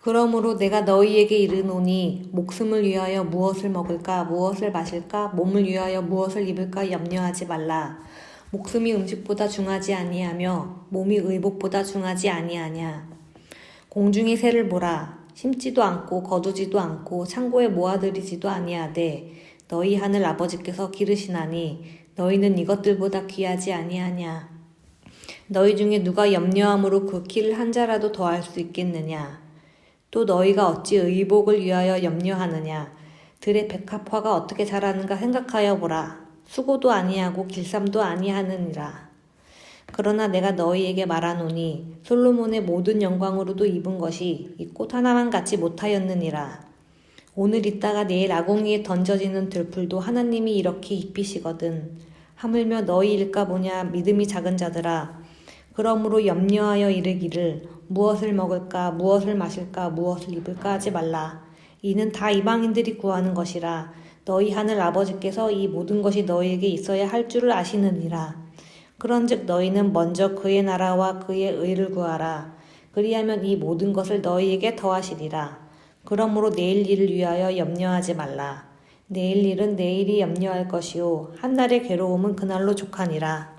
그러므로 내가 너희에게 이르노니 목숨을 위하여 무엇을 먹을까 무엇을 마실까 몸을 위하여 무엇을 입을까 염려하지 말라. 목숨이 음식보다 중하지 아니하며 몸이 의복보다 중하지 아니하냐. 공중의 새를 보라. 심지도 않고 거두지도 않고 창고에 모아들이지도 아니하되 너희 하늘 아버지께서 기르시나니 너희는 이것들보다 귀하지 아니하냐. 너희 중에 누가 염려함으로 그 키를 한 자라도 더할 수 있겠느냐. 또 너희가 어찌 의복을 위하여 염려하느냐. 들의 백합화가 어떻게 자라는가 생각하여 보라. 수고도 아니하고 길쌈도 아니하느니라. 그러나 내가 너희에게 말하노니 솔로몬의 모든 영광으로도 입은 것이 이 꽃 하나만 같이 못하였느니라. 오늘 있다가 내일 아궁이에 던져지는 들풀도 하나님이 이렇게 입히시거든. 하물며 너희일까 보냐 믿음이 작은 자들아. 그러므로 염려하여 이르기를 무엇을 먹을까 무엇을 마실까 무엇을 입을까 하지 말라. 이는 다 이방인들이 구하는 것이라. 너희 하늘 아버지께서 이 모든 것이 너희에게 있어야 할 줄을 아시느니라. 그런즉 너희는 먼저 그의 나라와 그의 의를 구하라. 그리하면 이 모든 것을 너희에게 더하시리라. 그러므로 내일 일을 위하여 염려하지 말라. 내일 일은 내일이 염려할 것이요 한날의 괴로움은 그날로 족하니라.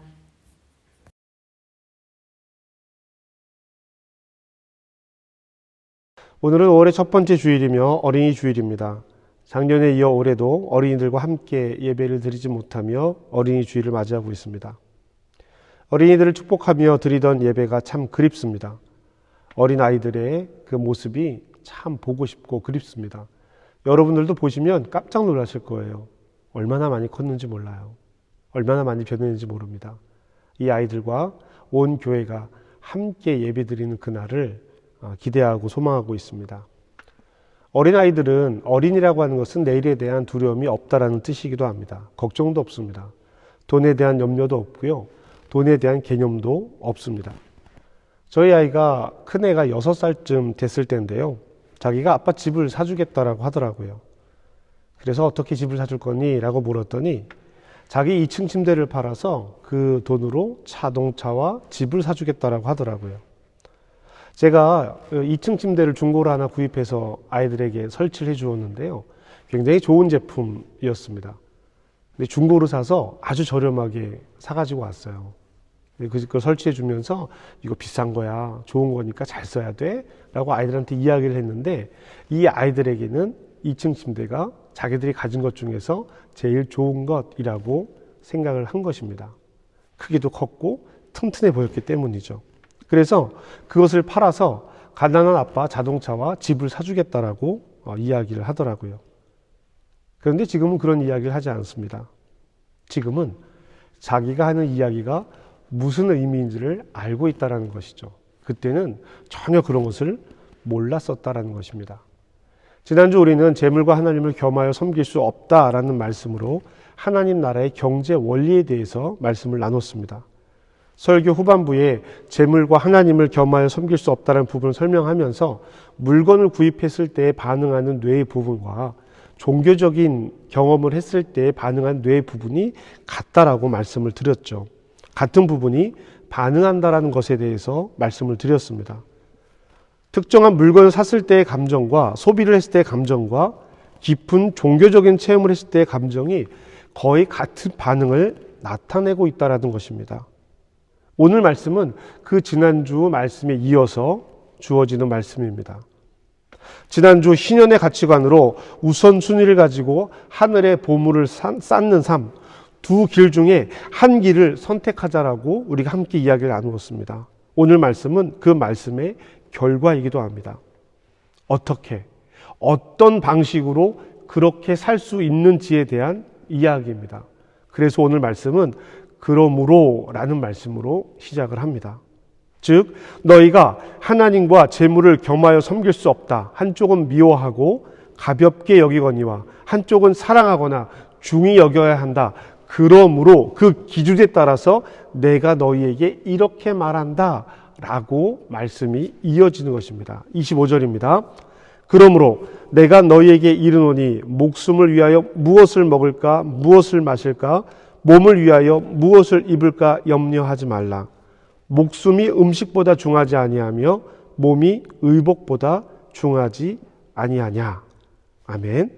오늘은 5월의 첫 번째 주일이며 어린이 주일입니다. 작년에 이어 올해도 어린이들과 함께 예배를 드리지 못하며 어린이 주일을 맞이하고 있습니다. 어린이들을 축복하며 드리던 예배가 참 그립습니다. 어린아이들의 그 모습이 참 보고 싶고 그립습니다. 여러분들도 보시면 깜짝 놀라실 거예요. 얼마나 많이 컸는지 몰라요. 얼마나 많이 변했는지 모릅니다. 이 아이들과 온 교회가 함께 예배 드리는 그날을 기대하고 소망하고 있습니다. 어린아이들은 어린이라고 하는 것은 내일에 대한 두려움이 없다라는 뜻이기도 합니다. 걱정도 없습니다. 돈에 대한 염려도 없고요. 돈에 대한 개념도 없습니다. 저희 아이가 큰애가 6살쯤 됐을 때인데요. 자기가 아빠 집을 사주겠다라고 하더라고요. 그래서 어떻게 집을 사줄 거니? 라고 물었더니 자기 2층 침대를 팔아서 그 돈으로 자동차와 집을 사주겠다라고 하더라고요. 제가 2층 침대를 중고로 하나 구입해서 아이들에게 설치를 해 주었는데요. 굉장히 좋은 제품이었습니다. 근데 중고로 사서 아주 저렴하게 사가지고 왔어요. 그걸 설치해 주면서 이거 비싼 거야. 좋은 거니까 잘 써야 돼. 라고 아이들한테 이야기를 했는데 이 아이들에게는 2층 침대가 자기들이 가진 것 중에서 제일 좋은 것이라고 생각을 한 것입니다. 크기도 컸고 튼튼해 보였기 때문이죠. 그래서 그것을 팔아서 가난한 아빠 자동차와 집을 사주겠다라고 이야기를 하더라고요. 그런데 지금은 그런 이야기를 하지 않습니다. 지금은 자기가 하는 이야기가 무슨 의미인지를 알고 있다는 것이죠. 그때는 전혀 그런 것을 몰랐었다는 것입니다. 지난주 우리는 재물과 하나님을 겸하여 섬길 수 없다라는 말씀으로 하나님 나라의 경제 원리에 대해서 말씀을 나눴습니다. 설교 후반부에 재물과 하나님을 겸하여 섬길 수 없다는 부분을 설명하면서 물건을 구입했을 때 반응하는 뇌의 부분과 종교적인 경험을 했을 때 반응한 뇌의 부분이 같다라고 말씀을 드렸죠. 같은 부분이 반응한다라는 것에 대해서 말씀을 드렸습니다. 특정한 물건을 샀을 때의 감정과 소비를 했을 때의 감정과 깊은 종교적인 체험을 했을 때의 감정이 거의 같은 반응을 나타내고 있다는 것입니다. 오늘 말씀은 그 지난주 말씀에 이어서 주어지는 말씀입니다. 지난주 신현의 가치관으로 우선순위를 가지고 하늘의 보물을 쌓는 삶, 두 길 중에 한 길을 선택하자라고 우리가 함께 이야기를 나누었습니다. 오늘 말씀은 그 말씀의 결과이기도 합니다. 어떻게, 어떤 방식으로 그렇게 살 수 있는지에 대한 이야기입니다. 그래서 오늘 말씀은 그러므로 라는 말씀으로 시작을 합니다. 즉 너희가 하나님과 재물을 겸하여 섬길 수 없다. 한쪽은 미워하고 가볍게 여기거니와 한쪽은 사랑하거나 중히 여겨야 한다. 그러므로 그 기준에 따라서 내가 너희에게 이렇게 말한다 라고 말씀이 이어지는 것입니다. 25절입니다. 그러므로 내가 너희에게 이르노니 목숨을 위하여 무엇을 먹을까 무엇을 마실까 몸을 위하여 무엇을 입을까 염려하지 말라. 목숨이 음식보다 중하지 아니하며 몸이 의복보다 중하지 아니하냐. 아멘.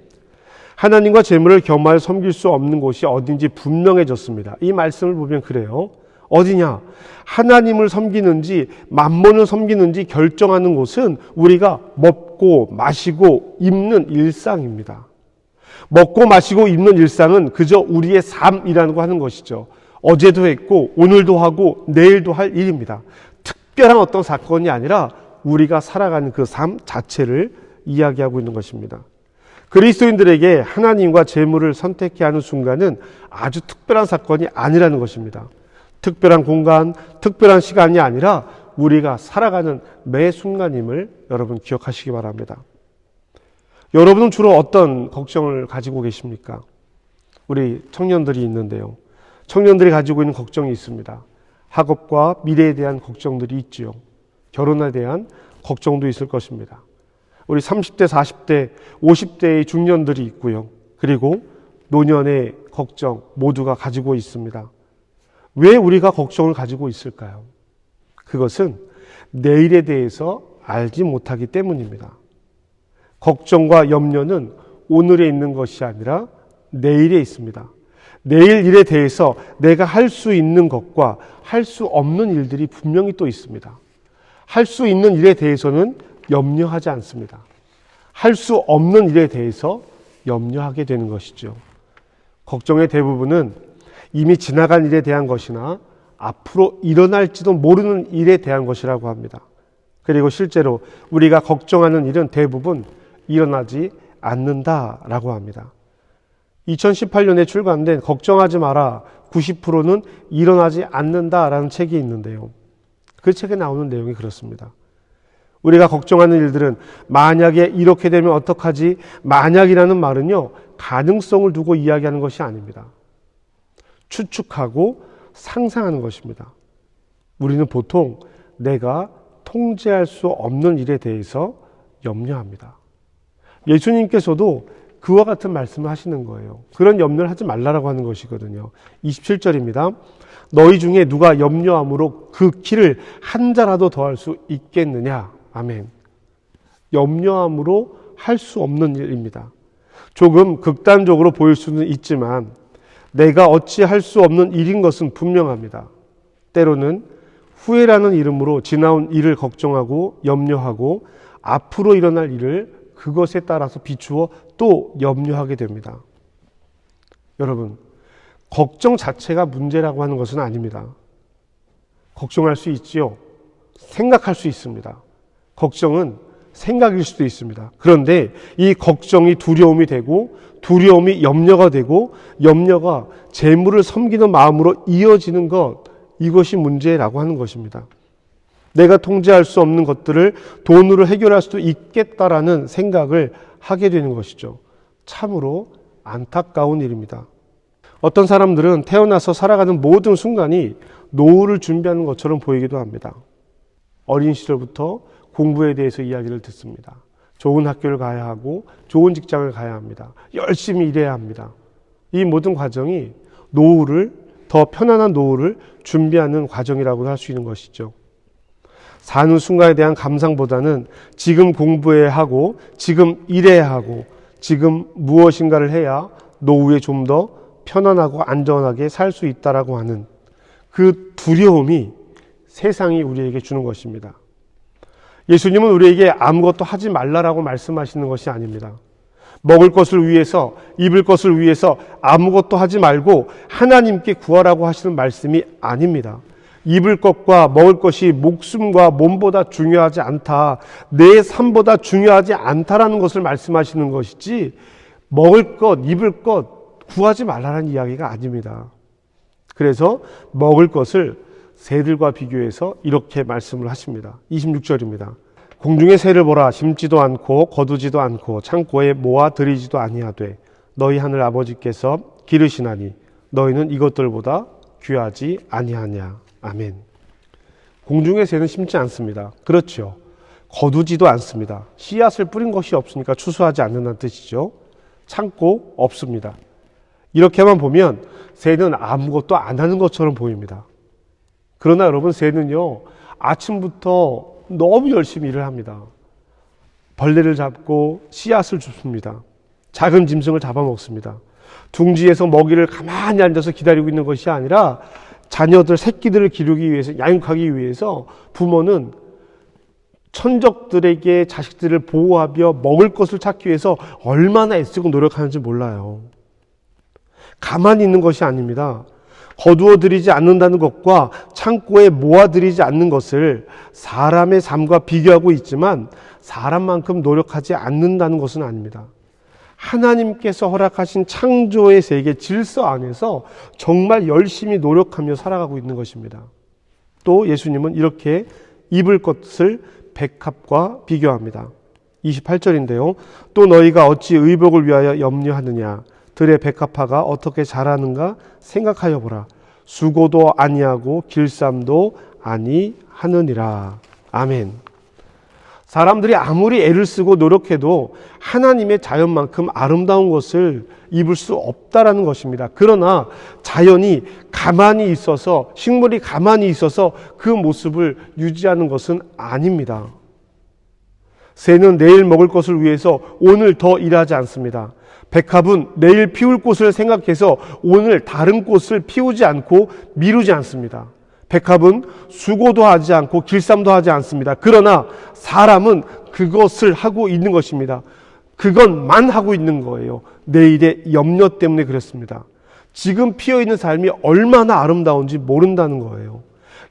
하나님과 재물을 겸하여 섬길 수 없는 곳이 어딘지 분명해졌습니다. 이 말씀을 보면 그래요. 어디냐? 하나님을 섬기는지 만몬을 섬기는지 결정하는 곳은 우리가 먹고 마시고 입는 일상입니다. 먹고 마시고 입는 일상은 그저 우리의 삶이라고 하는 것이죠. 어제도 했고 오늘도 하고 내일도 할 일입니다. 특별한 어떤 사건이 아니라 우리가 살아가는 그 삶 자체를 이야기하고 있는 것입니다. 그리스도인들에게 하나님과 재물을 선택해야 하는 순간은 아주 특별한 사건이 아니라는 것입니다. 특별한 공간, 특별한 시간이 아니라 우리가 살아가는 매 순간임을 여러분 기억하시기 바랍니다. 여러분은 주로 어떤 걱정을 가지고 계십니까? 우리 청년들이 있는데요. 청년들이 가지고 있는 걱정이 있습니다. 학업과 미래에 대한 걱정들이 있지요. 결혼에 대한 걱정도 있을 것입니다. 우리 30대, 40대, 50대의 중년들이 있고요. 그리고 노년의 걱정 모두가 가지고 있습니다. 왜 우리가 걱정을 가지고 있을까요? 그것은 내일에 대해서 알지 못하기 때문입니다. 걱정과 염려는 오늘에 있는 것이 아니라 내일에 있습니다. 내일 일에 대해서 내가 할 수 있는 것과 할 수 없는 일들이 분명히 또 있습니다. 할 수 있는 일에 대해서는 염려하지 않습니다. 할 수 없는 일에 대해서 염려하게 되는 것이죠. 걱정의 대부분은 이미 지나간 일에 대한 것이나 앞으로 일어날지도 모르는 일에 대한 것이라고 합니다. 그리고 실제로 우리가 걱정하는 일은 대부분 일어나지 않는다라고 합니다. 2018년에 출간된 걱정하지 마라 90%는 일어나지 않는다라는 책이 있는데요. 그 책에 나오는 내용이 그렇습니다. 우리가 걱정하는 일들은 만약에 이렇게 되면 어떡하지? 만약이라는 말은요, 가능성을 두고 이야기하는 것이 아닙니다. 추측하고 상상하는 것입니다. 우리는 보통 내가 통제할 수 없는 일에 대해서 염려합니다. 예수님께서도 그와 같은 말씀을 하시는 거예요. 그런 염려를 하지 말라라고 하는 것이거든요. 27절입니다. 너희 중에 누가 염려함으로 그 키를 한 자라도 더할 수 있겠느냐? 아멘. 염려함으로 할 수 없는 일입니다. 조금 극단적으로 보일 수는 있지만 내가 어찌 할 수 없는 일인 것은 분명합니다. 때로는 후회라는 이름으로 지나온 일을 걱정하고 염려하고 앞으로 일어날 일을 그것에 따라서 비추어 또 염려하게 됩니다. 여러분, 걱정 자체가 문제라고 하는 것은 아닙니다. 걱정할 수 있지요. 생각할 수 있습니다. 걱정은 생각일 수도 있습니다. 그런데 이 걱정이 두려움이 되고 두려움이 염려가 되고 염려가 재물을 섬기는 마음으로 이어지는 것, 이것이 문제라고 하는 것입니다. 내가 통제할 수 없는 것들을 돈으로 해결할 수도 있겠다라는 생각을 하게 되는 것이죠. 참으로 안타까운 일입니다. 어떤 사람들은 태어나서 살아가는 모든 순간이 노후를 준비하는 것처럼 보이기도 합니다. 어린 시절부터 공부에 대해서 이야기를 듣습니다. 좋은 학교를 가야 하고 좋은 직장을 가야 합니다. 열심히 일해야 합니다. 이 모든 과정이 노후를, 더 편안한 노후를 준비하는 과정이라고 할 수 있는 것이죠. 사는 순간에 대한 감상보다는 지금 공부해야 하고 지금 일해야 하고 지금 무엇인가를 해야 노후에 좀 더 편안하고 안전하게 살 수 있다라고 하는 그 두려움이 세상이 우리에게 주는 것입니다. 예수님은 우리에게 아무것도 하지 말라라고 말씀하시는 것이 아닙니다. 먹을 것을 위해서, 입을 것을 위해서 아무것도 하지 말고 하나님께 구하라고 하시는 말씀이 아닙니다. 입을 것과 먹을 것이 목숨과 몸보다 중요하지 않다. 내 삶보다 중요하지 않다라는 것을 말씀하시는 것이지 먹을 것, 입을 것 구하지 말라는 이야기가 아닙니다. 그래서 먹을 것을 새들과 비교해서 이렇게 말씀을 하십니다. 26절입니다. 공중의 새를 보라. 심지도 않고 거두지도 않고 창고에 모아 들이지도 아니하되 너희 하늘 아버지께서 기르시나니 너희는 이것들보다 귀하지 아니하냐. 아멘. 공중의 새는 심지 않습니다. 그렇죠. 거두지도 않습니다. 씨앗을 뿌린 것이 없으니까 추수하지 않는다는 뜻이죠. 창고 없습니다. 이렇게만 보면 새는 아무것도 안 하는 것처럼 보입니다. 그러나 여러분, 새는요, 아침부터 너무 열심히 일을 합니다. 벌레를 잡고 씨앗을 줍습니다. 작은 짐승을 잡아먹습니다. 둥지에서 먹이를 가만히 앉아서 기다리고 있는 것이 아니라 자녀들, 새끼들을 기르기 위해서, 양육하기 위해서 부모는 천적들에게 자식들을 보호하며 먹을 것을 찾기 위해서 얼마나 애쓰고 노력하는지 몰라요. 가만히 있는 것이 아닙니다. 거두어들이지 않는다는 것과 창고에 모아들이지 않는 것을 사람의 삶과 비교하고 있지만 사람만큼 노력하지 않는다는 것은 아닙니다. 하나님께서 허락하신 창조의 세계 질서 안에서 정말 열심히 노력하며 살아가고 있는 것입니다. 또 예수님은 이렇게 입을 것을 백합과 비교합니다. 28절인데요. 또 너희가 어찌 의복을 위하여 염려하느냐. 들의 백합화가 어떻게 자라는가 생각하여 보라. 수고도 아니하고 길쌈도 아니하느니라. 아멘. 사람들이 아무리 애를 쓰고 노력해도 하나님의 자연만큼 아름다운 것을 입을 수 없다라는 것입니다. 그러나 자연이 가만히 있어서, 식물이 가만히 있어서 그 모습을 유지하는 것은 아닙니다. 새는 내일 먹을 것을 위해서 오늘 더 일하지 않습니다. 백합은 내일 피울 꽃을 생각해서 오늘 다른 꽃을 피우지 않고 미루지 않습니다. 백합은 수고도 하지 않고 길쌈도 하지 않습니다. 그러나 사람은 그것을 하고 있는 것입니다. 그것만 하고 있는 거예요. 내일의 염려 때문에 그렇습니다. 지금 피어있는 삶이 얼마나 아름다운지 모른다는 거예요.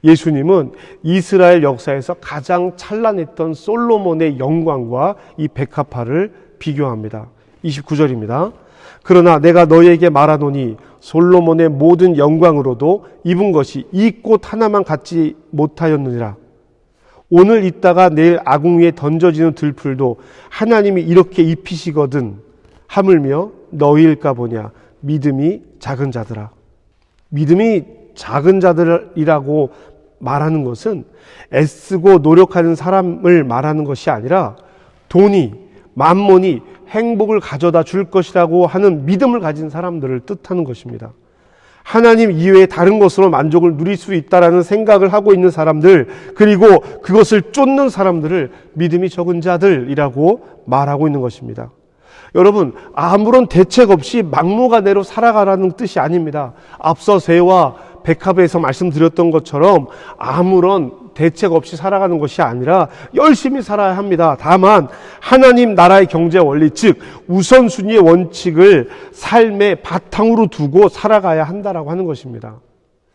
예수님은 이스라엘 역사에서 가장 찬란했던 솔로몬의 영광과 이 백합화를 비교합니다. 29절입니다. 그러나 내가 너희에게 말하노니 솔로몬의 모든 영광으로도 입은 것이 이 꽃 하나만 갖지 못하였느니라. 오늘 있다가 내일 아궁 위에 던져지는 들풀도 하나님이 이렇게 입히시거든 하물며 너희일까 보냐. 믿음이 작은 자들아. 믿음이 작은 자들이라고 말하는 것은 애쓰고 노력하는 사람을 말하는 것이 아니라 돈이, 만몬이 행복을 가져다 줄 것이라고 하는 믿음을 가진 사람들을 뜻하는 것입니다. 하나님 이외에 다른 것으로 만족을 누릴 수 있다라는 생각을 하고 있는 사람들, 그리고 그것을 쫓는 사람들을 믿음이 적은 자들이라고 말하고 있는 것입니다. 여러분, 아무런 대책 없이 막무가내로 살아가라는 뜻이 아닙니다. 앞서 새와 백합에서 말씀드렸던 것처럼 아무런 대책 없이 살아가는 것이 아니라 열심히 살아야 합니다. 다만 하나님 나라의 경제 원리, 즉 우선순위의 원칙을 삶의 바탕으로 두고 살아가야 한다라고 하는 것입니다.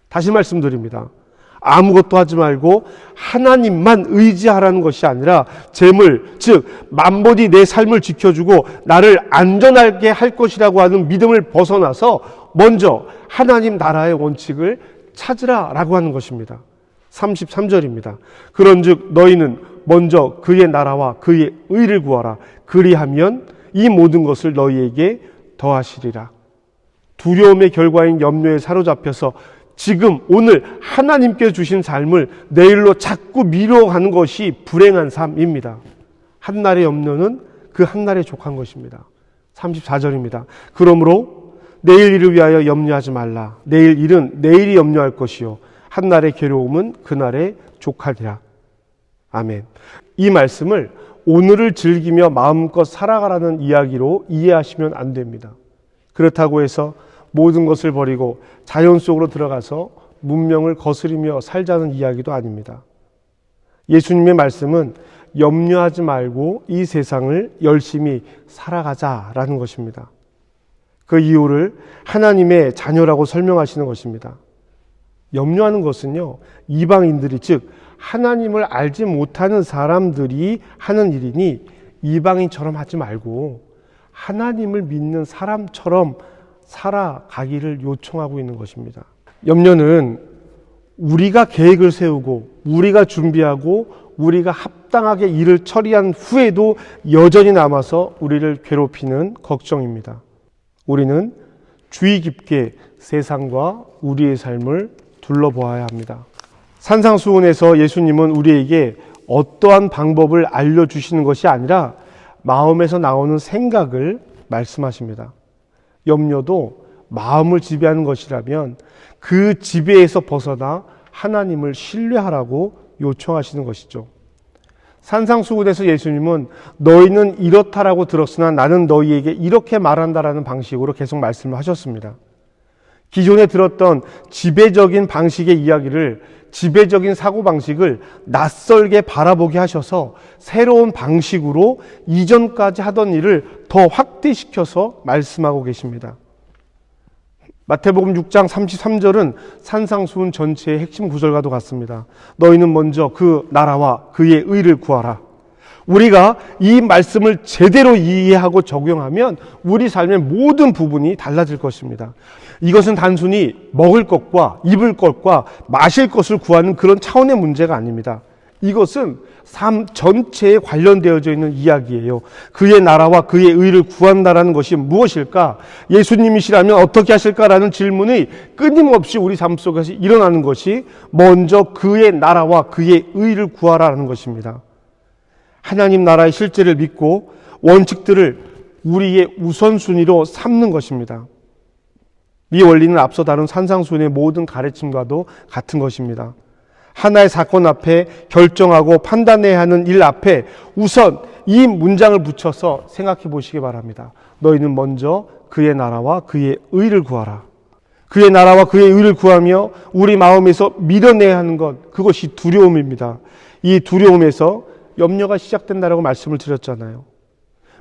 다시 말씀드립니다. 아무것도 하지 말고 하나님만 의지하라는 것이 아니라 재물, 즉 만본이 내 삶을 지켜주고 나를 안전하게 할 것이라고 하는 믿음을 벗어나서 먼저 하나님 나라의 원칙을 찾으라라고 하는 것입니다. 33절입니다. 그런즉 너희는 먼저 그의 나라와 그의 의를 구하라. 그리하면 이 모든 것을 너희에게 더하시리라. 두려움의 결과인 염려에 사로잡혀서 지금 오늘 하나님께 주신 삶을 내일로 자꾸 미뤄가는 것이 불행한 삶입니다. 한날의 염려는 그 한날에 족한 것입니다. 34절입니다. 그러므로 내일 일을 위하여 염려하지 말라. 내일 일은 내일이 염려할 것이요 한날의 괴로움은 그날에 족하리라. 아멘. 이 말씀을 오늘을 즐기며 마음껏 살아가라는 이야기로 이해하시면 안 됩니다. 그렇다고 해서 모든 것을 버리고 자연 속으로 들어가서 문명을 거스리며 살자는 이야기도 아닙니다. 예수님의 말씀은 염려하지 말고 이 세상을 열심히 살아가자라는 것입니다. 그 이유를 하나님의 자녀라고 설명하시는 것입니다. 염려하는 것은요, 이방인들이, 즉 하나님을 알지 못하는 사람들이 하는 일이니 이방인처럼 하지 말고 하나님을 믿는 사람처럼 살아가기를 요청하고 있는 것입니다. 염려는 우리가 계획을 세우고 우리가 준비하고 우리가 합당하게 일을 처리한 후에도 여전히 남아서 우리를 괴롭히는 걱정입니다. 우리는 주의 깊게 세상과 우리의 삶을 둘러보아야 합니다. 산상수훈에서 예수님은 우리에게 어떠한 방법을 알려주시는 것이 아니라 마음에서 나오는 생각을 말씀하십니다. 염려도 마음을 지배하는 것이라면 그 지배에서 벗어나 하나님을 신뢰하라고 요청하시는 것이죠. 산상수훈에서 예수님은 너희는 이렇다라고 들었으나 나는 너희에게 이렇게 말한다라는 방식으로 계속 말씀을 하셨습니다. 기존에 들었던 지배적인 방식의 이야기를, 지배적인 사고방식을 낯설게 바라보게 하셔서 새로운 방식으로 이전까지 하던 일을 더 확대시켜서 말씀하고 계십니다. 마태복음 6장 33절은 산상수훈 전체의 핵심 구절과도 같습니다. 너희는 먼저 그 나라와 그의 의를 구하라. 우리가 이 말씀을 제대로 이해하고 적용하면 우리 삶의 모든 부분이 달라질 것입니다. 이것은 단순히 먹을 것과 입을 것과 마실 것을 구하는 그런 차원의 문제가 아닙니다. 이것은 삶 전체에 관련되어져 있는 이야기예요. 그의 나라와 그의 의를 구한다라는 것이 무엇일까? 예수님이시라면 어떻게 하실까라는 질문이 끊임없이 우리 삶 속에서 일어나는 것이 먼저 그의 나라와 그의 의를 구하라는 것입니다. 하나님 나라의 실제를 믿고 원칙들을 우리의 우선순위로 삼는 것입니다. 이 원리는 앞서 다룬 산상수훈의 모든 가르침과도 같은 것입니다. 하나의 사건 앞에 결정하고 판단해야 하는 일 앞에 우선 이 문장을 붙여서 생각해 보시기 바랍니다. 너희는 먼저 그의 나라와 그의 의를 구하라. 그의 나라와 그의 의를 구하며 우리 마음에서 밀어내야 하는 것, 그것이 두려움입니다. 이 두려움에서 염려가 시작된다라고 말씀을 드렸잖아요.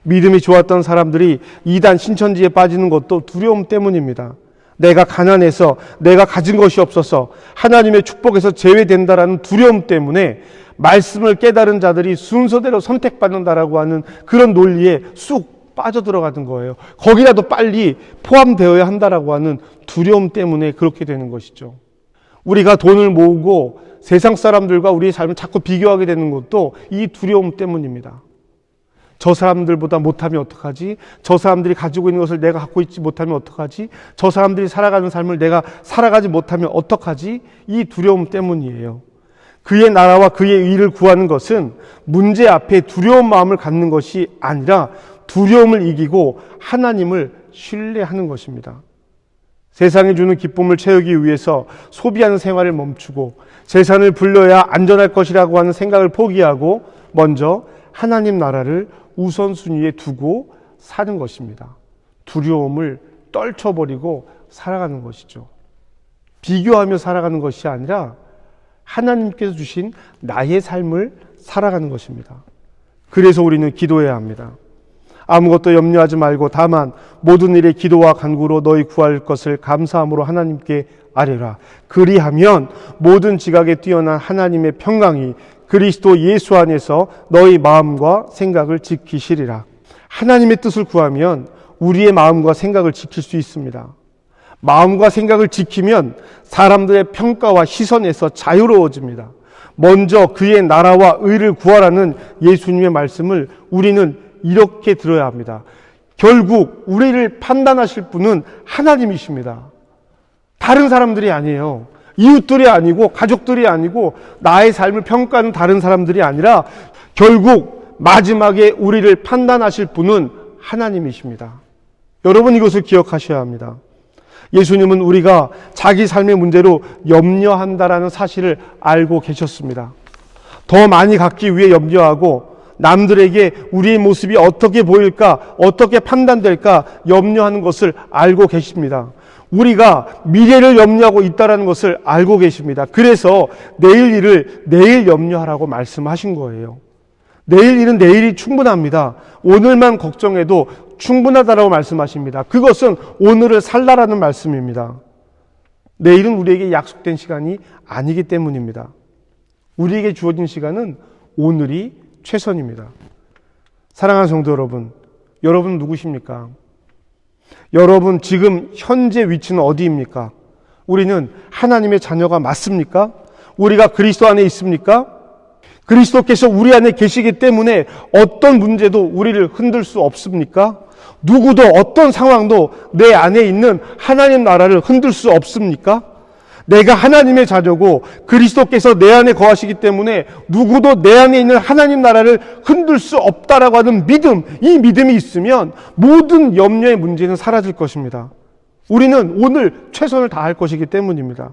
믿음이 좋았던 사람들이 이단 신천지에 빠지는 것도 두려움 때문입니다. 내가 가난해서, 내가 가진 것이 없어서 하나님의 축복에서 제외된다라는 두려움 때문에 말씀을 깨달은 자들이 순서대로 선택받는다라고 하는 그런 논리에 쑥 빠져들어가는 거예요. 거기라도 빨리 포함되어야 한다라고 하는 두려움 때문에 그렇게 되는 것이죠. 우리가 돈을 모으고 세상 사람들과 우리의 삶을 자꾸 비교하게 되는 것도 이 두려움 때문입니다. 저 사람들보다 못하면 어떡하지? 저 사람들이 가지고 있는 것을 내가 갖고 있지 못하면 어떡하지? 저 사람들이 살아가는 삶을 내가 살아가지 못하면 어떡하지? 이 두려움 때문이에요. 그의 나라와 그의 의를 구하는 것은 문제 앞에 두려운 마음을 갖는 것이 아니라 두려움을 이기고 하나님을 신뢰하는 것입니다. 세상이 주는 기쁨을 채우기 위해서 소비하는 생활을 멈추고 재산을 불려야 안전할 것이라고 하는 생각을 포기하고 먼저 하나님 나라를 우선순위에 두고 사는 것입니다. 두려움을 떨쳐버리고 살아가는 것이죠. 비교하며 살아가는 것이 아니라 하나님께서 주신 나의 삶을 살아가는 것입니다. 그래서 우리는 기도해야 합니다. 아무것도 염려하지 말고 다만 모든 일에 기도와 간구로 너희 구할 것을 감사함으로 하나님께 아뢰라. 그리하면 모든 지각에 뛰어난 하나님의 평강이 그리스도 예수 안에서 너희 마음과 생각을 지키시리라. 하나님의 뜻을 구하면 우리의 마음과 생각을 지킬 수 있습니다. 마음과 생각을 지키면 사람들의 평가와 시선에서 자유로워집니다. 먼저 그의 나라와 의를 구하라는 예수님의 말씀을 우리는 이렇게 들어야 합니다. 결국 우리를 판단하실 분은 하나님이십니다. 다른 사람들이 아니에요. 이웃들이 아니고 가족들이 아니고 나의 삶을 평가하는 다른 사람들이 아니라 결국 마지막에 우리를 판단하실 분은 하나님이십니다. 여러분 이것을 기억하셔야 합니다. 예수님은 우리가 자기 삶의 문제로 염려한다라는 사실을 알고 계셨습니다. 더 많이 갖기 위해 염려하고 남들에게 우리의 모습이 어떻게 보일까, 어떻게 판단될까 염려하는 것을 알고 계십니다. 우리가 미래를 염려하고 있다는 것을 알고 계십니다. 그래서 내일 일을 내일 염려하라고 말씀하신 거예요. 내일 일은 내일이 충분합니다. 오늘만 걱정해도 충분하다라고 말씀하십니다. 그것은 오늘을 살라라는 말씀입니다. 내일은 우리에게 약속된 시간이 아니기 때문입니다. 우리에게 주어진 시간은 오늘이 최선입니다. 사랑하는 성도 여러분, 여러분 누구십니까? 여러분 지금 현재 위치는 어디입니까? 우리는 하나님의 자녀가 맞습니까? 우리가 그리스도 안에 있습니까? 그리스도께서 우리 안에 계시기 때문에 어떤 문제도 우리를 흔들 수 없습니까? 누구도 어떤 상황도 내 안에 있는 하나님 나라를 흔들 수 없습니까? 내가 하나님의 자녀고 그리스도께서 내 안에 거하시기 때문에 누구도 내 안에 있는 하나님 나라를 흔들 수 없다라고 하는 믿음, 이 믿음이 있으면 모든 염려의 문제는 사라질 것입니다. 우리는 오늘 최선을 다할 것이기 때문입니다.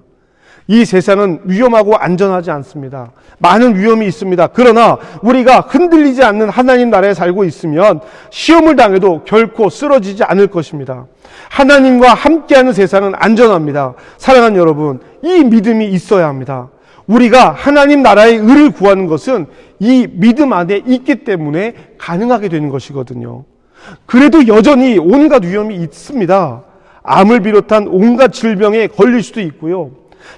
이 세상은 위험하고 안전하지 않습니다. 많은 위험이 있습니다. 그러나 우리가 흔들리지 않는 하나님 나라에 살고 있으면 시험을 당해도 결코 쓰러지지 않을 것입니다. 하나님과 함께하는 세상은 안전합니다. 사랑하는 여러분, 이 믿음이 있어야 합니다. 우리가 하나님 나라의 의를 구하는 것은 이 믿음 안에 있기 때문에 가능하게 되는 것이거든요. 그래도 여전히 온갖 위험이 있습니다. 암을 비롯한 온갖 질병에 걸릴 수도 있고요.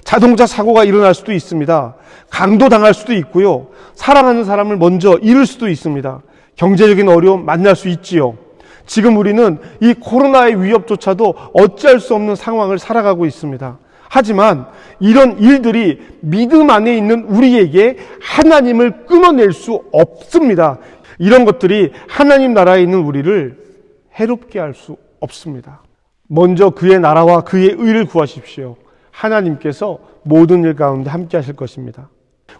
자동차 사고가 일어날 수도 있습니다. 강도 당할 수도 있고요. 사랑하는 사람을 먼저 잃을 수도 있습니다. 경제적인 어려움 만날 수 있지요. 지금 우리는 이 코로나의 위협조차도 어찌할 수 없는 상황을 살아가고 있습니다. 하지만 이런 일들이 믿음 안에 있는 우리에게 하나님을 끊어낼 수 없습니다. 이런 것들이 하나님 나라에 있는 우리를 해롭게 할 수 없습니다. 먼저 그의 나라와 그의 의를 구하십시오. 하나님께서 모든 일 가운데 함께 하실 것입니다.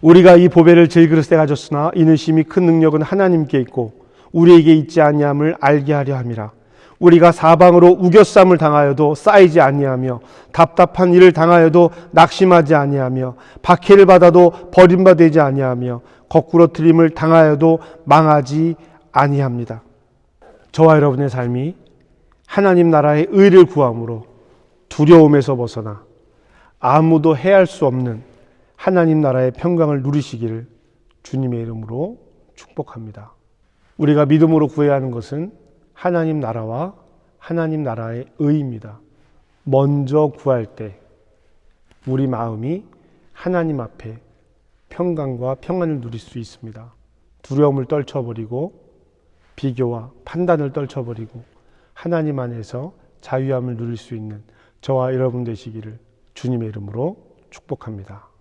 우리가 이 보배를 질그릇에 가졌으나 이는 심히 큰 능력은 하나님께 있고 우리에게 있지 아니함을 알게 하려 함이라. 우리가 사방으로 우겨쌈을 당하여도 쌓이지 아니하며 답답한 일을 당하여도 낙심하지 아니하며 박해를 받아도 버림받지 아니하며 거꾸로 트림을 당하여도 망하지 아니합니다. 저와 여러분의 삶이 하나님 나라의 의를 구함으로 두려움에서 벗어나 아무도 해할 수 없는 하나님 나라의 평강을 누리시기를 주님의 이름으로 축복합니다. 우리가 믿음으로 구해야 하는 것은 하나님 나라와 하나님 나라의 의입니다. 먼저 구할 때 우리 마음이 하나님 앞에 평강과 평안을 누릴 수 있습니다. 두려움을 떨쳐버리고 비교와 판단을 떨쳐버리고 하나님 안에서 자유함을 누릴 수 있는 저와 여러분 되시기를 주님의 이름으로 축복합니다.